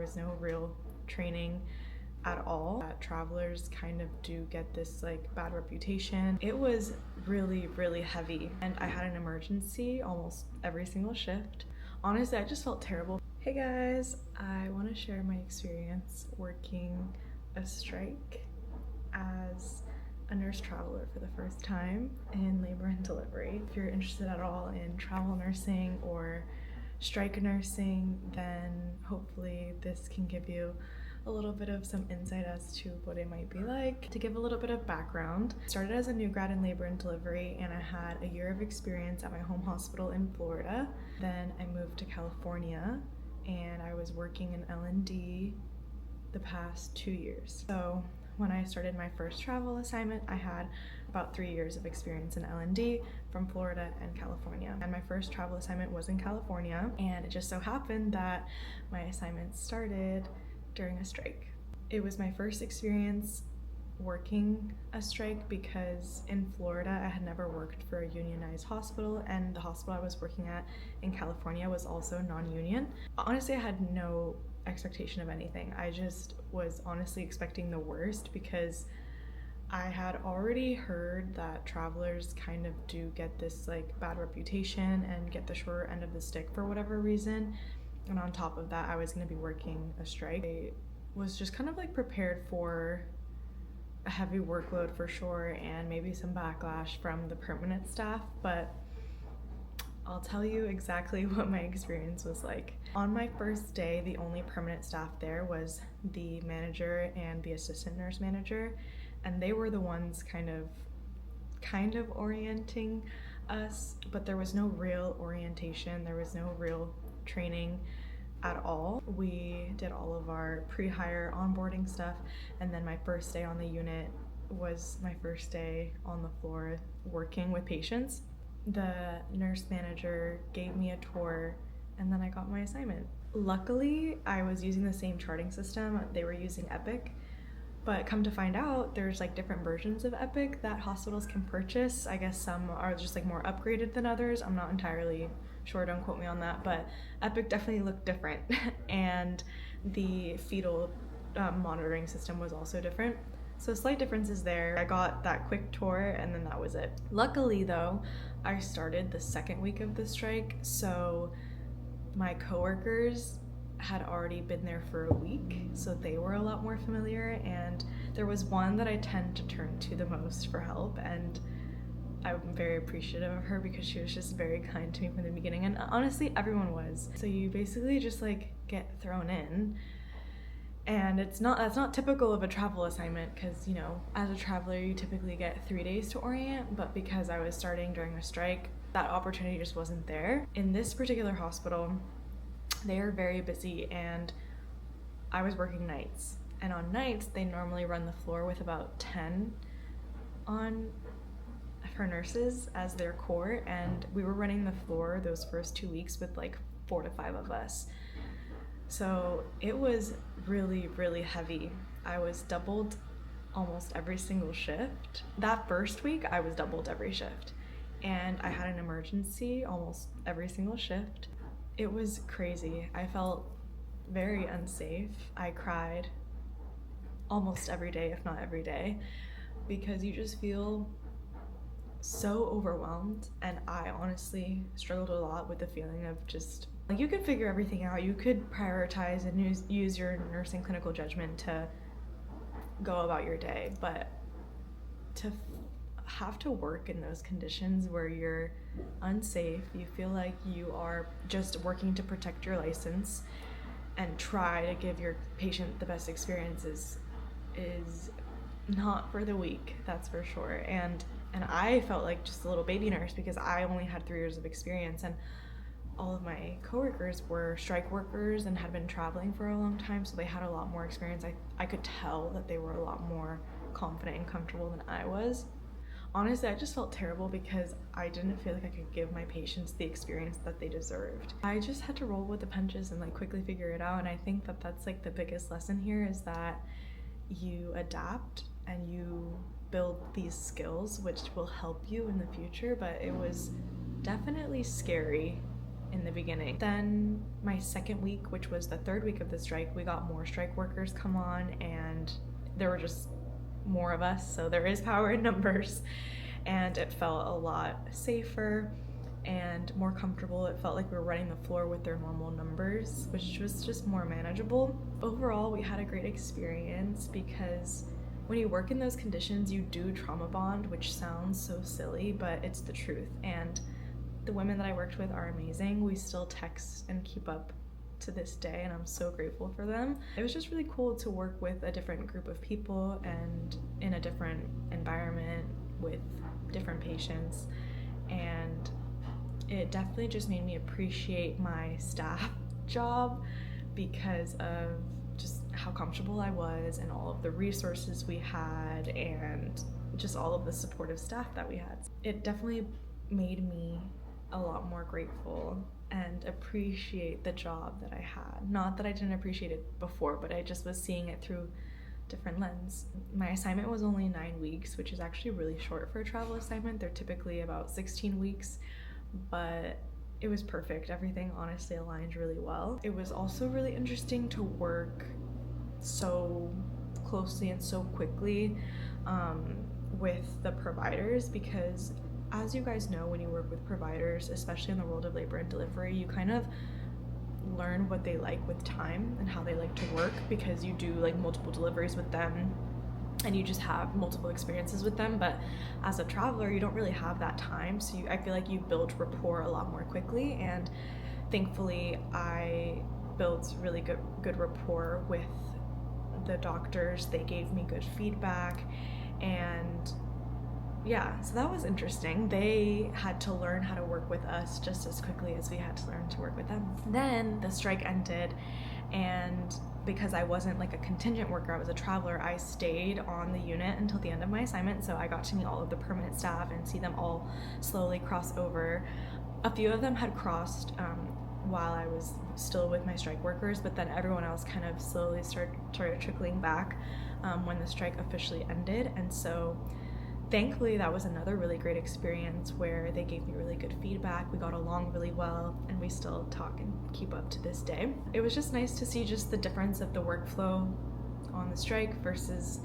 was no real training at all. Travelers kind of do get this like bad reputation. It was really heavy, and I had an emergency almost every single shift. Honestly, I just felt terrible. Hey guys, I want to share my experience working a strike as a nurse traveler for the first time in labor and delivery. If you're interested at all in travel nursing or strike nursing, then hopefully this can give you a little bit of some insight as to what it might be like. To give a little bit of background, I started as a new grad in labor and delivery, and I had a year of experience at my home hospital in Florida. Then I moved to California and I was working in L&D the past 2 years. So when I started my first travel assignment, I had about 3 years of experience in L&D from Florida and California. And my first travel assignment was in California, and it just so happened that my assignment started during a strike. It was my first experience working a strike because in Florida I had never worked for a unionized hospital, and the hospital I was working at in California was also non-union. Honestly, I had no expectation of anything. I just was honestly expecting the worst because I had already heard that travelers kind of do get this like bad reputation and get the shorter end of the stick for whatever reason. And on top of that, I was going to be working a strike. I was just kind of like prepared for a heavy workload for sure, and maybe some backlash from the permanent staff, but I'll tell you exactly what my experience was like. On my first day, the only permanent staff there was the manager and the assistant nurse manager, and they were the ones kind of orienting us, but there was no real orientation, there was no real training at all. We did all of our pre-hire onboarding stuff, and then my first day on the unit was my first day on the floor working with patients. The nurse manager gave me a tour, and then I got my assignment. Luckily, I was using the same charting system. They were using Epic, but come to find out, there's like different versions of Epic that hospitals can purchase. I guess some are just like more upgraded than others. I'm not entirely sure, don't quote me on that, but Epic definitely looked different. And the fetal monitoring system was also different. So slight differences there. I got that quick tour and then that was it. Luckily though, I started the second week of the strike, so my coworkers had already been there for a week, so they were a lot more familiar, and there was one that I tend to turn to the most for help, and I'm very appreciative of her because she was just very kind to me from the beginning, and honestly everyone was. So you basically just like get thrown in, and that's not typical of a travel assignment because, you know, as a traveler you typically get 3 days to orient, but because I was starting during a strike, that opportunity just wasn't there. In this particular hospital, they are very busy, and I was working nights, and on nights they normally run the floor with about 10 on for nurses as their core, and we were running the floor those first 2 weeks with like 4 to 5 of us. So it was really heavy. I was doubled almost every single shift. That first week I was doubled every shift, and I had an emergency almost every single shift. It was crazy. I felt very unsafe. I cried almost every day, if not every day, because you just feel so overwhelmed. And I honestly struggled a lot with the feeling of just like, you could figure everything out, you could prioritize and use your nursing clinical judgment to go about your day, but to have to work in those conditions where you're unsafe, you feel like you are just working to protect your license and try to give your patient the best experiences is not for the weak, that's for sure. And I felt like just a little baby nurse because I only had 3 years of experience, and all of my coworkers were strike workers and had been traveling for a long time, so they had a lot more experience. I could tell that they were a lot more confident and comfortable than I was. Honestly, I just felt terrible because I didn't feel like I could give my patients the experience that they deserved. I just had to roll with the punches and like quickly figure it out, and I think that that's like the biggest lesson here, is that you adapt and you build these skills which will help you in the future. But it was definitely scary in the beginning. Then my second week, which was the third week of the strike, we got more strike workers come on, and there were just more of us, so there is power in numbers, and it felt a lot safer and more comfortable. It felt like we were running the floor with their normal numbers, which was just more manageable. Overall, we had a great experience because when you work in those conditions, you do trauma bond, which sounds so silly, but it's the truth. And the women that I worked with are amazing. We still text and keep up to this day, and I'm so grateful for them. It was just really cool to work with a different group of people and in a different environment with different patients, and it definitely just made me appreciate my staff job because of just how comfortable I was and all of the resources we had and just all of the supportive staff that we had. It definitely made me a lot more grateful and appreciate the job that I had. Not that I didn't appreciate it before, but I just was seeing it through different lens. My assignment was only 9 weeks, which is actually really short for a travel assignment. They're typically about 16 weeks, but it was perfect. Everything honestly aligned really well. It was also really interesting to work so closely and so quickly with the providers, because as you guys know, when you work with providers, especially in the world of labor and delivery, you kind of learn what they like with time and how they like to work, because you do like multiple deliveries with them and you just have multiple experiences with them. But as a traveler, you don't really have that time, so I feel like you build rapport a lot more quickly, and thankfully I built really good rapport with the doctors. They gave me good feedback, and yeah, so that was interesting. They had to learn how to work with us just as quickly as we had to learn to work with them. Then the strike ended, and because I wasn't like a contingent worker, I was a traveler, I stayed on the unit until the end of my assignment, so I got to meet all of the permanent staff and see them all slowly cross over. A few of them had crossed while I was still with my strike workers, but then everyone else kind of slowly started trickling back when the strike officially ended. And so thankfully that was another really great experience where they gave me really good feedback. We got along really well, and we still talk and keep up to this day. It was just nice to see just the difference of the workflow on the strike versus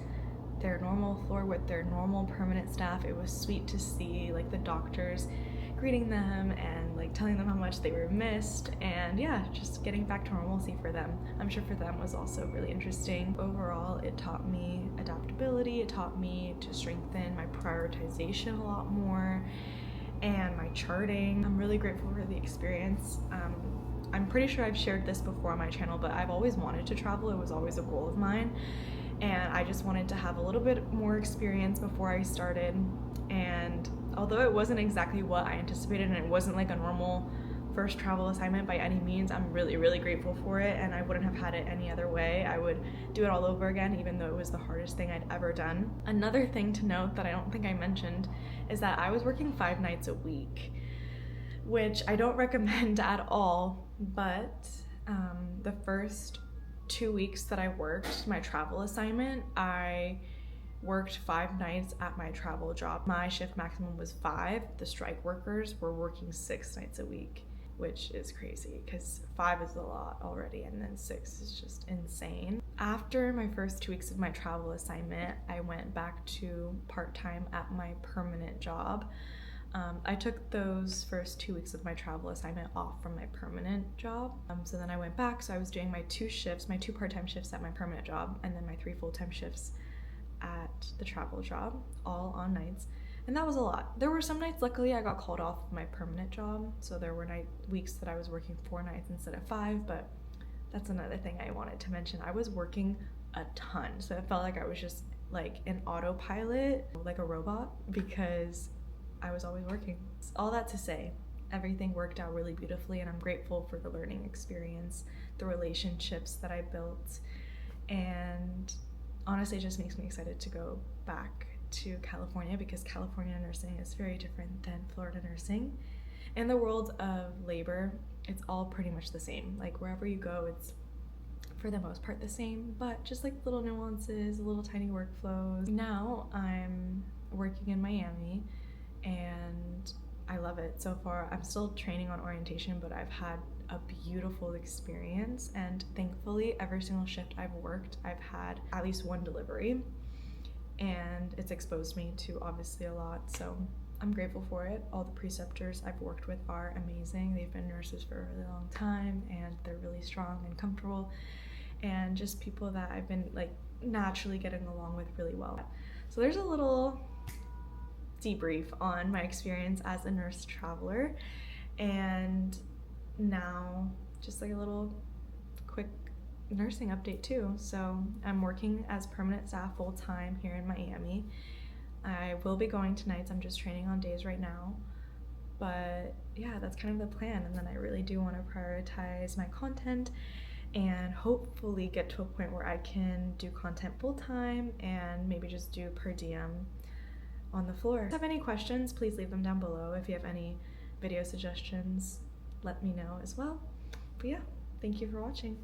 their normal floor with their normal permanent staff. It was sweet to see like the doctors greeting them and like telling them how much they were missed, and yeah, just getting back to normalcy for them. I'm sure for them was also really interesting. Overall, it taught me adaptability, it taught me to strengthen my prioritization a lot more and my charting. I'm really grateful for the experience. I'm pretty sure I've shared this before on my channel, but I've always wanted to travel. It was always a goal of mine, and I just wanted to have a little bit more experience before I started. And although it wasn't exactly what I anticipated, and it wasn't like a normal first travel assignment by any means, I'm really, really grateful for it, and I wouldn't have had it any other way. I would do it all over again, even though it was the hardest thing I'd ever done. Another thing to note that I don't think I mentioned is that I was working 5 nights a week, which I don't recommend at all, but the first 2 weeks that I worked my travel assignment, I worked 5 nights at my travel job. My shift maximum was 5. The strike workers were working 6 nights a week, which is crazy because 5 is a lot already, and then 6 is just insane. After my first 2 weeks of my travel assignment, I went back to part-time at my permanent job. I took those first 2 weeks of my travel assignment off from my permanent job. So then I went back, so I was doing my 2 shifts, my 2 part-time shifts at my permanent job, and then my 3 full-time shifts at the travel job, all on nights, and that was a lot. There were some nights, luckily, I got called off my permanent job, so there were weeks that I was working 4 nights instead of 5, but that's another thing I wanted to mention. I was working a ton, so it felt like I was just like an autopilot, like a robot, because I was always working. All that to say, everything worked out really beautifully, and I'm grateful for the learning experience, the relationships that I built, and honestly, it just makes me excited to go back to California, because California nursing is very different than Florida nursing. In the world of labor, it's all pretty much the same. Like wherever you go, it's for the most part the same, but just like little nuances, little tiny workflows. Now I'm working in Miami, and I love it so far. I'm still training on orientation, but I've had a beautiful experience, and thankfully every single shift I've worked, I've had at least one delivery, and it's exposed me to obviously a lot, so I'm grateful for it. All the preceptors I've worked with are amazing. They've been nurses for a really long time, and they're really strong and comfortable, and just people that I've been like naturally getting along with really well. So there's a little debrief on my experience as a nurse traveler, and now just like a little quick nursing update too. So I'm working as permanent staff full-time here in Miami. I will be going to nights. I'm just training on days right now, but yeah, that's kind of the plan. And then I really do want to prioritize my content and hopefully get to a point where I can do content full-time and maybe just do per diem on the floor. If you have any questions, please leave them down below. If you have any video suggestions, let me know as well. But yeah, thank you for watching.